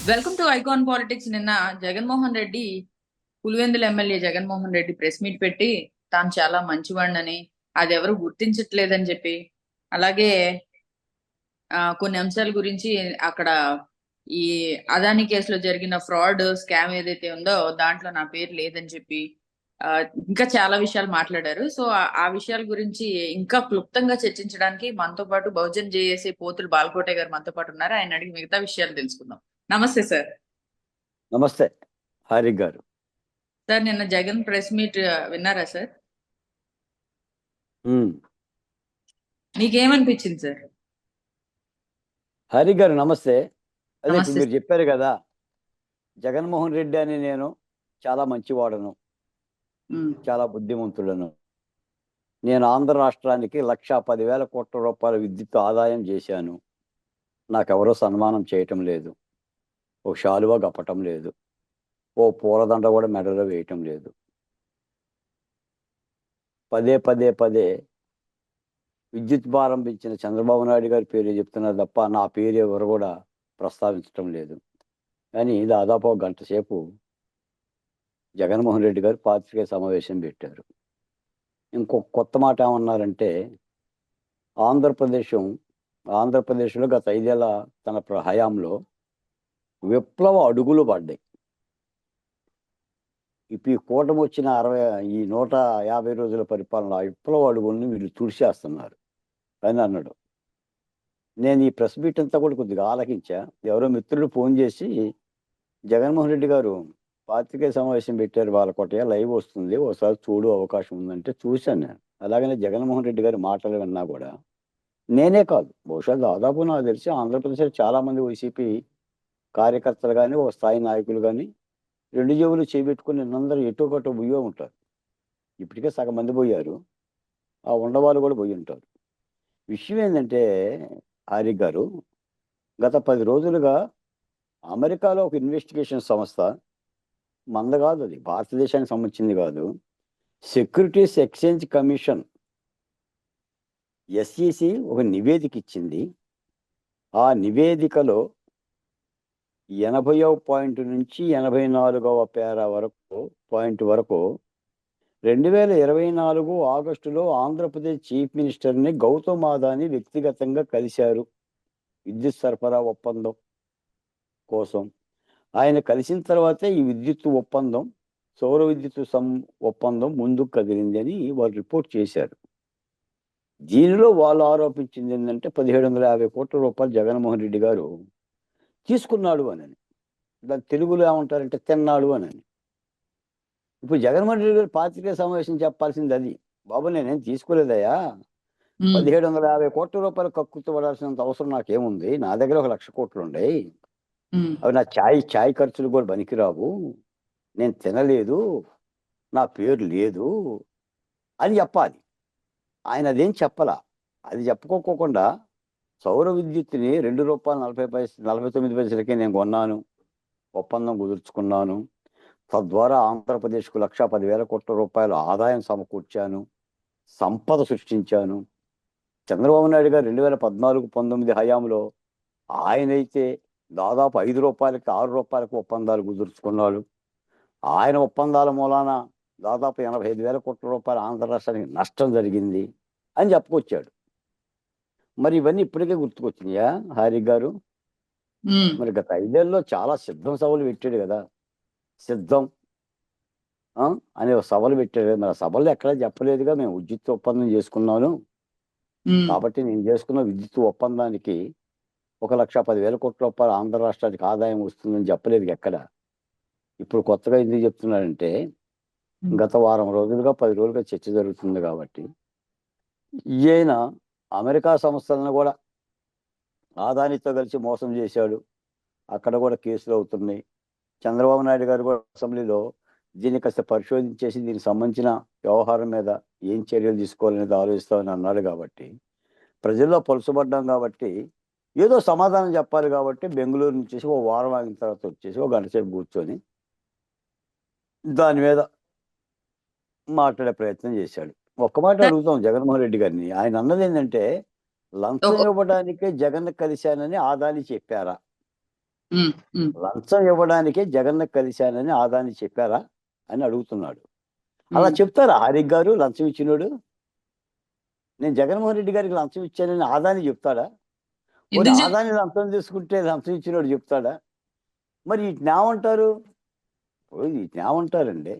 Welcome to icon politics. నిన్న Jaganmohan Reddy, Pulivendula MLA Jaganmohan Reddy press meet పెట్టి తాను చాలా మంచివాడినని, అది ఎవరు గుర్తించట్లేదని చెప్పి, అలాగే కొన్ని అంశాల గురించి అక్కడ ఈ అదాని కేసులో జరిగిన ఫ్రాడ్ స్కామ్ ఏదైతే ఉందో దాంట్లో నా పేరు లేదని చెప్పి ఆ, ఇంకా చాలా విషయాలు మాట్లాడారు. సో ఆ విషయాల గురించి ఇంకా క్లుప్తంగా చర్చించడానికి మనతో పాటు బహుజన్ జేఏసీ పోతులు బాలకోటే గారు మనతో పాటు ఉన్నారు. ఆయన అడిగి మిగతా విషయాలు తెలుసుకుందాం. నమస్తే సార్. నమస్తే హారిక్ గారు. సార్, నిన్న జగన్ ప్రెస్ మీట్ విన్నారా సార్? మీకేమనిపించింది సార్? హారిక్ గారు నమస్తే. అదే ఇప్పుడు నమస్తే మీరు చెప్పారు కదా, జగన్మోహన్ రెడ్డి అని నేను చాలా మంచివాడను, చాలా బుద్ధిమంతుడను. నేను ఆంధ్ర రాష్ట్రానికి 1,10,000 కోట్ల రూపాయల విద్యుత్ ఆదాయం చేశాను. నాకెవరో సన్మానం చేయటం లేదు, ఓ శాలువా కప్పటం లేదు, ఓ పూలదండ కూడా మెడలో వేయటం లేదు. పదే పదే పదే విద్యుత్ ప్రారంభించిన చంద్రబాబు నాయుడు గారి పేరు చెప్తున్నారు తప్ప నా పేరు ఎవరు కూడా ప్రస్తావించటం లేదు. కానీ దాదాపు ఒక గంట సేపు జగన్మోహన్ రెడ్డి గారు పాత్రికేయ సమావేశం పెట్టారు. ఇంకొక కొత్త మాట ఏమన్నారంటే, ఆంధ్రప్రదేశ్లో గత 5 ఏళ్ల తన హయాంలో విప్లవ అడుగులు పడ్డాయి. ఇప్పుడు ఈ కూటమి వచ్చిన 150 రోజుల పరిపాలన విప్లవ అడుగుల్ని వీళ్ళు తుడిచేస్తున్నారు అని అన్నాడు. నేను ఈ ప్రెస్ మీట్ అంతా కూడా కొద్దిగా ఆలకించా. ఎవరో మిత్రులు ఫోన్ చేసి, జగన్మోహన్ రెడ్డి గారు పాత్రికేయ సమావేశం పెట్టారు, వాళ్ళ కొట్టయ్య లైవ్ వస్తుంది, ఒకసారి చూడు అవకాశం ఉందంటే చూశాను నేను. అలాగనే జగన్మోహన్ రెడ్డి గారి మాటలు విన్నా కూడా నేనే కాదు, బహుశా దాదాపు నాకు తెలిసి ఆంధ్రప్రదేశ్లో చాలా మంది వైసీపీ కార్యకర్తలు కానీ, ఒక స్థాయి నాయకులు కానీ 2 జేబులు చేపెట్టుకుని నిన్నందరూ ఎటో కట్టో పోయే ఉంటారు. ఇప్పటికే సగం మంది పోయారు, ఆ ఉండవాళ్ళు కూడా పోయి ఉంటారు. విషయం ఏంటంటే హారిక్ గారు, గత 10 రోజులుగా అమెరికాలో ఒక ఇన్వెస్టిగేషన్ సంస్థ, మంద కాదు, అది భారతదేశానికి సంబంధించింది కాదు, సెక్యూరిటీస్ ఎక్స్చేంజ్ కమిషన్ ఎస్ఈసి ఒక నివేదిక ఇచ్చింది. ఆ నివేదికలో 80వ పాయింట్ నుంచి 84వ పాయింట్ వరకు 2024 ఆగస్టులో ఆంధ్రప్రదేశ్ చీఫ్ మినిస్టర్ని గౌతమ్ అదానీ వ్యక్తిగతంగా కలిశారు విద్యుత్ సరఫరా ఒప్పందం కోసం. ఆయన కలిసిన తర్వాతే ఈ విద్యుత్ ఒప్పందం, సౌర విద్యుత్ ఒప్పందం ముందుకు కదిలింది అని వాళ్ళు రిపోర్ట్ చేశారు. దీనిలో వాళ్ళు ఆరోపించింది ఏంటంటే 1,750 కోట్ల రూపాయలు జగన్మోహన్ రెడ్డి గారు తీసుకున్నాడు అని. దాని తెలుగులో ఏమంటారంటే తిన్నాడు అని. ఇప్పుడు జగన్మోహన్ రెడ్డి గారు పాత్రికేయ సమావేశం చెప్పాల్సింది అది. బాబు నేనేం తీసుకోలేదయ్యా, 1,750 కోట్ల రూపాయలు కక్కుర్తి పడాల్సినంత అవసరం నాకేముంది, నా దగ్గర 1,00,000 కోట్లు ఉన్నాయి, అవి నా ఛాయ్ ఖర్చులు కూడా పనికిరావు, నేను తినలేదు, నా పేరు లేదు అని చెప్పాలి. ఆయన అదేం చెప్పలా. అది చెప్పుకోకుండా సౌర విద్యుత్తుని ₹2.49 నేను కొన్నాను, ఒప్పందం కుదుర్చుకున్నాను, తద్వారా ఆంధ్రప్రదేశ్కు 1,10,000 కోట్ల రూపాయల ఆదాయం సమకూర్చాను, సంపద సృష్టించాను. చంద్రబాబు నాయుడు గారు 2014-19 హయాంలో ఆయనైతే దాదాపు ₹5కి ₹6 ఒప్పందాలు కుదుర్చుకున్నాడు. ఆయన ఒప్పందాల మూలాన దాదాపు 85,000 కోట్ల రూపాయలు ఆంధ్ర రాష్ట్రానికి నష్టం జరిగింది అని చెప్పుకొచ్చాడు. మరి ఇవన్నీ ఇప్పటికే గుర్తుకొచ్చినాయా హారిక్ గారు? మరి గత 5 ఏళ్ళలో చాలా సిద్ధం సభలు పెట్టాడు కదా, సిద్ధం అనే సభలు పెట్టాడు కదా. మరి సభలు ఎక్కడా చెప్పలేదుగా మేము విద్యుత్ ఒప్పందం చేసుకున్నాను, కాబట్టి నేను చేసుకున్న విద్యుత్ ఒప్పందానికి 1,10,000 కోట్ల రూపాయలు ఆంధ్ర రాష్ట్రానికి ఆదాయం వస్తుందని చెప్పలేదు ఎక్కడ. ఇప్పుడు కొత్తగా ఎందుకు చెప్తున్నాడంటే, గత వారం రోజులుగా 10 రోజులుగా చర్చ జరుగుతుంది కాబట్టి ఈయన అమెరికా సంస్థలను కూడా ఆదానితో కలిసి మోసం చేశాడు, అక్కడ కూడా కేసులు అవుతున్నాయి. చంద్రబాబు నాయుడు గారు కూడా అసెంబ్లీలో దీన్ని కాస్త పరిశోధించేసి దీనికి సంబంధించిన వ్యవహారం మీద ఏం చర్యలు తీసుకోవాలనేది ఆలోచిస్తామని అన్నాడు. కాబట్టి ప్రజల్లో పలుచబడ్డాం కాబట్టి ఏదో సమాధానం చెప్పాలి కాబట్టి బెంగళూరు నుంచి ఓ వారం ఆగిన తర్వాత వచ్చేసి ఒక గంట సేపు కూర్చొని దాని మీద మాట్లాడే ప్రయత్నం చేశాడు. ఒక్క మాట అడుగుతాం జగన్మోహన్ రెడ్డి గారిని, ఆయన అన్నది ఏంటంటే లంచం ఇవ్వడానికే జగన్ కలిశానని ఆదాని చెప్పారా? ఉమ్, ఉమ్, లంచం ఇవ్వడానికే జగన్ కలిశానని ఆదాని చెప్పారా అని అడుగుతున్నాడు. అలా ఉమ్. చెప్తారా హారిక్ గారు లంచం ఇచ్చినోడు? నేను జగన్మోహన్ రెడ్డి గారికి లంచం ఇచ్చానని ఆదాని చెప్తాడా? పోనీ ఎందుకు ఆదాని లంచం తీసుకుంటే లంచం ఇచ్చినోడు చెప్తాడా? మరి వీటిని ఏమంటారు? ఇప్పుడు వీటిని ఏమంటారండి?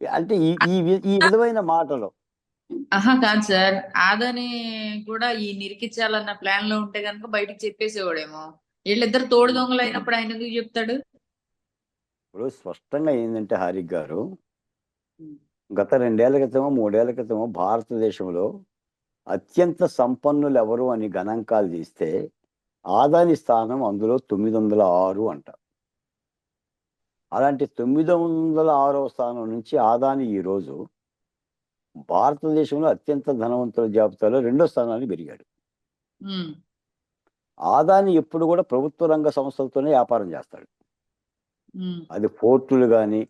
అంటే ఈ విధమైన మాటలు. ఆహా కాదు సార్, ఆదని కూడా ఈ నిరికించాలన్న ప్లాన్ లో ఉంటే గనుక బయటికి చెప్పేసేవాడేమో. వీళ్ళిద్దరు తోడు దొంగలు అయినప్పుడు ఆయన ఎందుకు చెప్తాడు? ఇప్పుడు స్పష్టంగా ఏంటంటే హారిక్ గారు, గత 2 ఏళ్ల క్రితమో 3 ఏళ్ల క్రితమో భారతదేశంలో అత్యంత సంపన్నులు ఎవరు అని గణాంకాలు తీస్తే ఆదాని స్థానం అందులో 906 అంట. అలాంటి 906వ స్థానం నుంచి ఆదాని ఈరోజు భారతదేశంలో అత్యంత ధనవంతుల జాబితాలో 2వ స్థానానికి పెరిగాడు. ఉమ్, ఆదాని ఎప్పుడు కూడా ప్రభుత్వ రంగ సంస్థలతోనే వ్యాపారం చేస్తాడు. ఉమ్, అది పోర్టులు కానీ,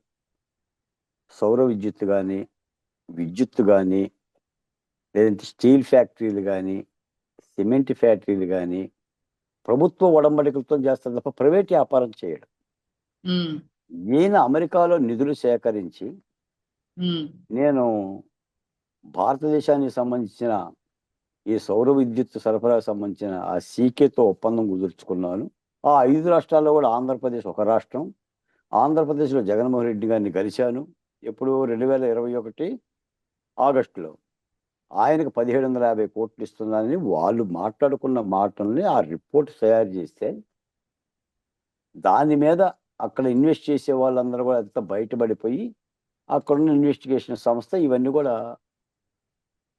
సౌర విద్యుత్ కానీ, విద్యుత్ కానీ, లేదంటే స్టీల్ ఫ్యాక్టరీలు కానీ, సిమెంట్ ఫ్యాక్టరీలు కానీ ప్రభుత్వ ఒడంబడికలతో చేస్తాడు తప్ప ప్రైవేట్ వ్యాపారం చేయడు. ఉమ్, ఈయన అమెరికాలో నిధులు సేకరించి ఉమ్, నేను భారతదేశానికి సంబంధించిన ఈ సౌర విద్యుత్ సరఫరాకు సంబంధించిన ఆ సీకేతో ఒప్పందం కుదుర్చుకున్నాను. ఆ 5 రాష్ట్రాల్లో కూడా ఆంధ్రప్రదేశ్ ఒక రాష్ట్రం. ఆంధ్రప్రదేశ్లో జగన్మోహన్ రెడ్డి గారిని కలిశాను. ఎప్పుడు 2021 ఆగస్టులో. ఆయనకు 1750 కోట్లు ఇస్తున్నానని వాళ్ళు మాట్లాడుకున్న మాటల్ని ఆ రిపోర్ట్ తయారు చేస్తే దాని మీద అక్కడ ఇన్వెస్ట్ చేసే వాళ్ళందరూ కూడా అంతా బయటపడిపోయి అక్కడున్న ఇన్వెస్టిగేషన్ సంస్థ ఇవన్నీ కూడా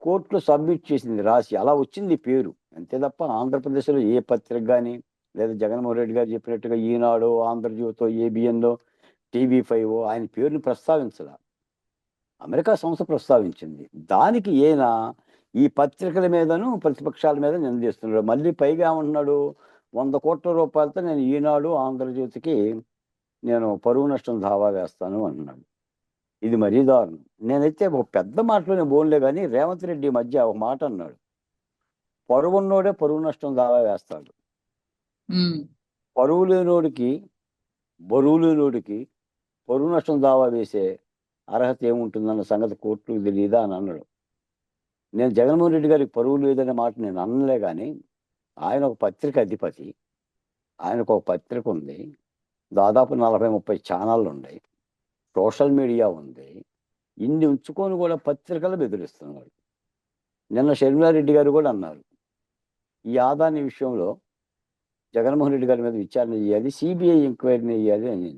కోర్టులో సబ్మిట్ చేసింది రాసి. అలా వచ్చింది పేరు అంతే తప్ప ఆంధ్రప్రదేశ్లో ఏ పత్రిక కానీ లేదా జగన్మోహన్ రెడ్డి గారు చెప్పినట్టుగా ఈనాడు, ఆంధ్రజ్యోతో, ఏబిఎన్లో, టీవీ5 ఆయన పేరుని ప్రస్తావించాల. అమెరికా సంస్థ ప్రస్తావించింది. దానికి ఈయన ఈ పత్రికల మీదను ప్రతిపక్షాల మీద నిందిస్తున్నాడు. మళ్ళీ పైగా ఏమంటున్నాడు, 100 కోట్ల రూపాయలతో నేను ఈనాడు, ఆంధ్రజ్యోతికి నేను పరువు నష్టం దావా వేస్తాను అంటున్నాడు. ఇది మరీ దారుణం. నేనైతే ఒక పెద్ద మాటలోనే బోన్లే కానీ రేవంత్ రెడ్డి ఈ మధ్య ఒక మాట అన్నాడు, పరువున్నోడే పరువు నష్టం దావా వేస్తాడు. ఉమ్. పరువు లేనోడికి, బరువు లేనోడికి పరువు నష్టం దావా వేసే అర్హత ఏముంటుందన్న సంగతి కోర్టుకు తెలియదా అని అన్నాడు. నేను జగన్మోహన్ రెడ్డి గారికి పరువు లేదనే మాట నేను అనలే కానీ ఆయన ఒక పత్రిక అధిపతి. ఆయనకు ఒక పత్రిక ఉంది. దాదాపు 40-30 ఛానళ్ళు ఉన్నాయి. సోషల్ మీడియా ఉంది. ఇన్ని ఉంచుకొని కూడా పత్రికలు బెదిరిస్తున్నాడు. నిన్న షర్మిలారెడ్డి గారు కూడా అన్నారు, ఈ ఆదాని విషయంలో జగన్మోహన్ రెడ్డి గారి మీద విచారణ చేయాలి, సిబిఐ ఎంక్వైరీని చేయాలి అని.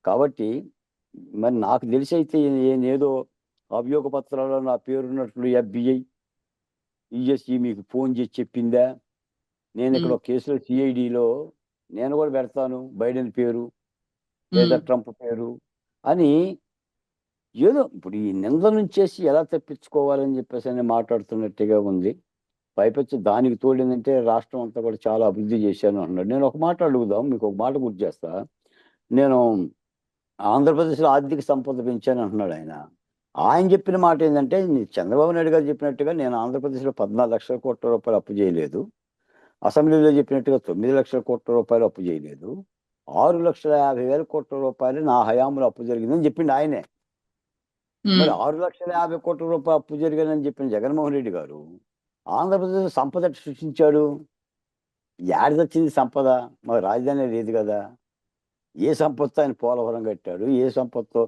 కాబట్టి మరి నాకు తెలిసి అయితే నేనేదో అభియోగ పత్రాల్లో నా పేరున్నట్లు FBI, ఈఎస్ఈ మీకు ఫోన్ చేసి చెప్పిందా? నేను ఇక్కడ ఒక కేసులో సిఐడిలో నేను కూడా పెడతాను బైడెన్ పేరు లేదా ట్రంప్ పేరు అని. ఏదో ఇప్పుడు ఈ నింద నుంచేసి ఎలా తప్పించుకోవాలని చెప్పేసి అని మాట్లాడుతున్నట్టుగా ఉంది. పైపచ్చి దానికి తోడిందంటే రాష్ట్రం అంతా కూడా చాలా అభివృద్ధి చేశాను అన్నాడు. నేను ఒక మాట అడుగుదాం, మీకు ఒక మాట గుర్తు చేస్తా. నేను ఆంధ్రప్రదేశ్లో ఆర్థిక సంపద పెంచాను అంటున్నాడు ఆయన. ఆయన చెప్పిన మాట ఏంటంటే, చంద్రబాబు నాయుడు గారు చెప్పినట్టుగా నేను ఆంధ్రప్రదేశ్లో 14 లక్షల కోట్ల రూపాయలు అప్పు చేయలేదు, అసెంబ్లీలో చెప్పినట్టుగా 9 లక్షల కోట్ల రూపాయలు అప్పు చేయలేదు, 6,50,000 కోట్ల రూపాయలు నా హయాంలో అప్పు జరిగిందని చెప్పిండు ఆయనే. మరి 6,50,000 కోట్ల రూపాయలు అప్పు జరిగిందని చెప్పిన జగన్మోహన్ రెడ్డి గారు ఆంధ్రప్రదేశ్ సంపద ఎట్ట సృష్టించాడు? ఏడదొచ్చింది సంపద? మరి రాజధాని లేదు కదా. ఏ సంపత్తో ఆయన పోలవరం కట్టాడు, ఏ సంపత్తో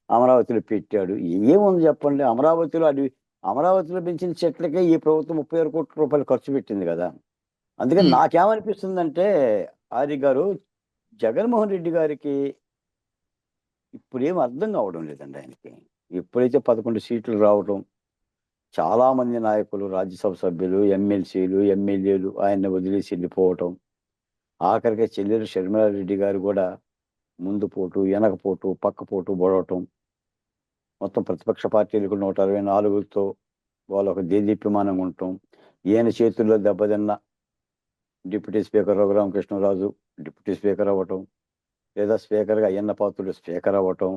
అమరావతిలో పెట్టాడు? ఏముంది చెప్పండి? అమరావతిలో పెంచిన చెట్లకే ఈ ప్రభుత్వం 36 కోట్ల రూపాయలు ఖర్చు పెట్టింది కదా. అందుకని నాకేమనిపిస్తుందంటే ఆరి గారు, జగన్మోహన్ రెడ్డి గారికి ఇప్పుడేం అర్థం కావడం లేదండి ఆయనకి. ఎప్పుడైతే 11 సీట్లు రావడం, చాలా మంది నాయకులు, రాజ్యసభ సభ్యులు, ఎమ్మెల్సీలు, ఎమ్మెల్యేలు ఆయన్ని వదిలేసి వెళ్ళిపోవటం, ఆఖరికి చెల్లెలు షర్మిలారెడ్డి గారు కూడా ముందు పోటు, వెనక పోటు, పక్క పోటు పొడవటం, మొత్తం ప్రతిపక్ష పార్టీలకు 164తో వాళ్ళు ఒక దేదీప్యమానంగా ఉండటం, ఈయన చేతుల్లో దెబ్బతిన్న deputy speaker Raghuramakrishnaraju deputy speaker అవ్వటం, లేదా స్పీకర్గా అయ్యన్న పాత్రుడు స్పీకర్ అవ్వటం,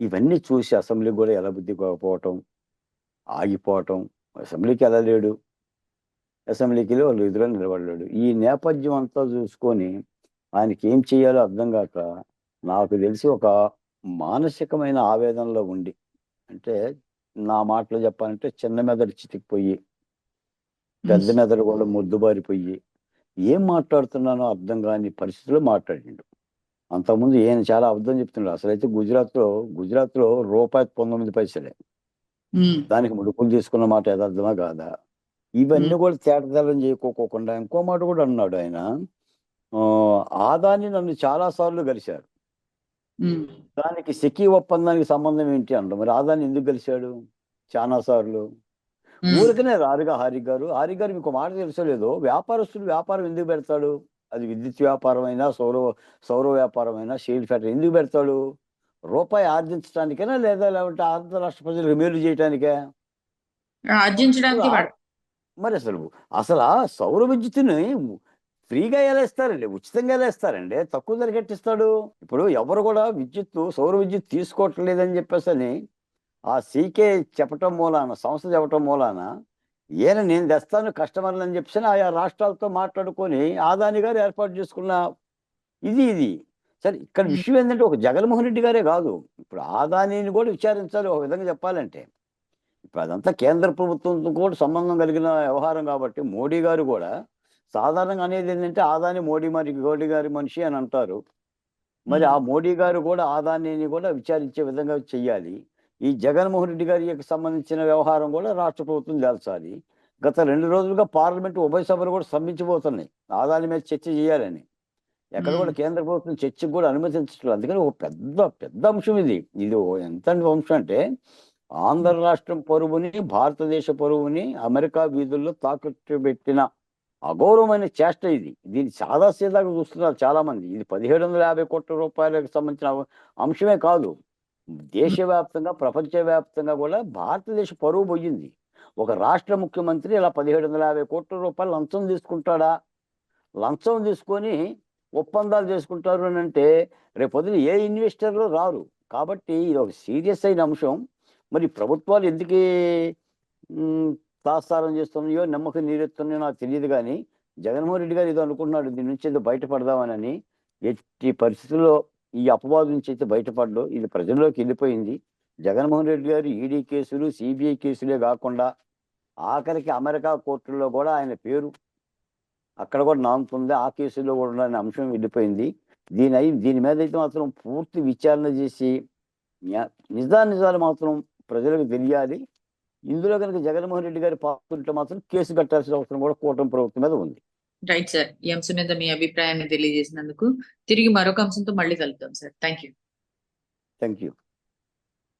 ఇవన్నీ చూసి అసెంబ్లీకి కూడా ఎలా బుద్ధి కాకపోవటం, ఆగిపోవటం. అసెంబ్లీకి వెళ్ళలేడు. అసెంబ్లీకి వాళ్ళు ఎదురుగా నిలబడ్డాడు. ఈ నేపథ్యం అంతా చూసుకొని ఆయనకి ఏం చేయాలో అర్థం కాక నాకు తెలిసి ఒక మానసికమైన ఆవేదనలో ఉండి, అంటే నా మాటలో చెప్పాలంటే చిన్న మెదడు చితికిపోయి పెద్ద మెదడు కూడా మొద్దుబారిపోయి ఏం మాట్లాడుతున్నానో అర్థం కాని పరిస్థితిలో మాట్లాడిండు. అంతకుముందు ఈయన చాలా అబద్ధం చెప్తున్నాడు. అసలైతే గుజరాత్లో రూపాయి 19 పైసలే. దానికి ముడుపులు తీసుకున్న మాట యథార్థమా కాదా? ఇవన్నీ కూడా తేటతెల్లం చేయకోకుండా ఇంకో మాట కూడా అన్నాడు ఆయన. ఆదాని నన్ను చాలా సార్లు కలిశారు, దానికి సెకీ ఒప్పందానికి సంబంధం ఏంటి అన్నాడు. మరి ఆదాని ఎందుకు కలిశాడు చాలా సార్లు? ఊరికనే రారుగా హారి గారు మీకు మాట తెలుసో లేదో, వ్యాపారస్తులు వ్యాపారం ఎందుకు పెడతాడు? అది విద్యుత్ వ్యాపారం అయినా సౌర వ్యాపారం అయినా స్టీల్ ఫ్యాక్టరీ ఎందుకు పెడతాడు? రూపాయి ఆర్జించడానికేనా, లేదంటే ఆంధ్ర రాష్ట్ర ప్రజలకు మేలు చేయడానికే? ఆర్జించడానికి మరి అసలు ఆ సౌర విద్యుత్తుని ఫ్రీగా ఎలా ఇస్తారండి, ఉచితంగా ఎలా ఇస్తారండి, తక్కువ ధరకి ఎట్టిస్తాడు? ఇప్పుడు ఎవరు కూడా సౌర విద్యుత్ తీసుకోవటం లేదని చెప్పేసి ఆ సీకే చెప్పటం మూలాన, సంస్థ చెప్పటం మూలాన ఈయన నేను తెస్తాను కస్టమర్లు అని చెప్పేసి ఆయా రాష్ట్రాలతో మాట్లాడుకొని ఆదాని గారు ఏర్పాటు చేసుకున్న ఇది సరే. ఇక్కడ విషయం ఏంటంటే ఒక జగన్మోహన్ రెడ్డి గారే కాదు, ఇప్పుడు ఆదానిని కూడా విచారించాలి ఒక విధంగా చెప్పాలంటే. ఇప్పుడు అదంతా కేంద్ర ప్రభుత్వంతో కూడా సంబంధం కలిగిన వ్యవహారం కాబట్టి మోడీ గారు కూడా సాధారణంగా అనేది ఏంటంటే ఆదాని మోడీ గారి మనిషి అని అంటారు. మరి ఆ మోడీ గారు కూడా ఆదానిని కూడా విచారించే విధంగా చెయ్యాలి. ఈ జగన్మోహన్ రెడ్డి గారికి సంబంధించిన వ్యవహారం కూడా రాష్ట్ర ప్రభుత్వం తేల్చాలి. గత 2 రోజులుగా పార్లమెంట్ ఉభయ సభలు కూడా స్తంభించిపోతున్నాయి ఆదాని మీద చర్చ చేయాలని. ఎక్కడ కూడా కేంద్ర ప్రభుత్వం చర్చకు కూడా అనుమతించట్లేదు. అందుకని ఒక పెద్ద అంశం ఇది. ఎంత అంశం అంటే ఆంధ్ర రాష్ట్రం పరువుని, భారతదేశ పరువుని అమెరికా వీధుల్లో తాకట్టు పెట్టిన అగౌరవమైన చేష్ట ఇది. దీన్ని చాలా సీదాగా చూస్తున్నారు చాలా మంది. ఇది 1750 కోట్ల రూపాయలకు సంబంధించిన అంశమే కాదు, దేశవ్యాప్తంగా ప్రపంచవ్యాప్తంగా కూడా భారతదేశ పరువు పోయింది. ఒక రాష్ట్ర ముఖ్యమంత్రి ఇలా 1750 కోట్ల రూపాయలు లంచం తీసుకుంటాడా? లంచం తీసుకొని ఒప్పందాలు చేసుకుంటారు అని అంటే రేపొద్దున ఏ ఇన్వెస్టర్లు రారు. కాబట్టి ఇది ఒక సీరియస్ అయిన అంశం. మరి ప్రభుత్వాలు ఎందుకు తాత్సారం చేస్తున్నాయో, నమ్మకం నీరెత్తున్నాయో నాకు తెలియదు. కానీ జగన్మోహన్ రెడ్డి గారు ఏదో అనుకుంటున్నాడు దీని నుంచి ఏదో బయటపడదామని. ఎట్టి పరిస్థితుల్లో ఈ అపవాదు నుంచి అయితే బయటపడదు. ఇది ప్రజల్లోకి వెళ్ళిపోయింది. జగన్మోహన్ రెడ్డి గారు ఈడీ కేసులు, సిబిఐ కేసులే కాకుండా ఆఖరికి అమెరికా కోర్టుల్లో కూడా ఆయన పేరు అక్కడ కూడా నానుతుంది. ఆ కేసుల్లో కూడా ఉన్న అంశం వెళ్ళిపోయింది. దీని మీద అయితే మాత్రం పూర్తి విచారణ చేసి నిజాలు మాత్రం ప్రజలకు తెలియాలి. ఇందులో కనుక జగన్మోహన్ రెడ్డి గారి పాత్ర మాత్రం కేసు కట్టాల్సిన అవసరం కూడా కూటమి ప్రభుత్వం మీద ఉంది. రైట్ సార్, ఈ అంశం మీద మీ అభిప్రాయాన్ని తెలియజేసినందుకు. తిరిగి మరొక అంశంతో మళ్ళీ కలుద్దాం సార్. Thank you.